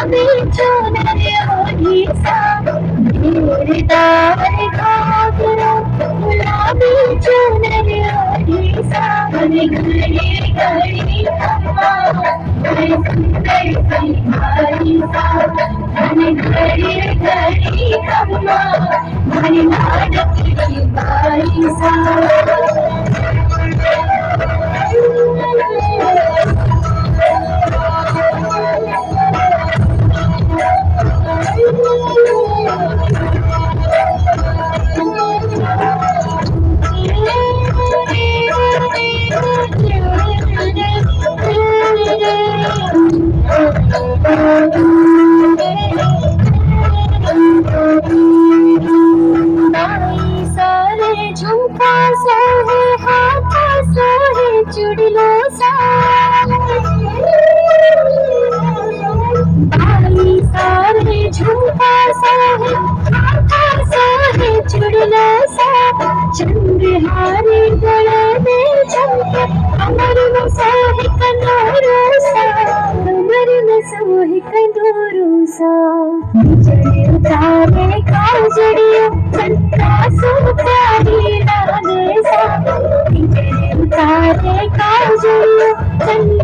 गुलाबी चुनर ओढ़ी सा घेरदार घाघरा गुलाबी चुनर ओढ़ी सा घड़ी घड़ी घड़ी अम्मा बड़ी सुंदर सी भारी सा घड़ी घड़ी घड़ी अम्मा बड़ी नाजुक सी भारी सा सारे झुमका सोहे हाथा सोहे चुड़लो सा बाई सारे झुमका सोहे हाथा सोहे चुड़लो सा चंद्रहारे गले में झुमके कमर में सोहे कंदूरू सा कमर में सोहे कंदूरू सा बिजली उतारे काजड़िया चंद्रा सुतारी लागे सा बिजली उतारे काजड़िया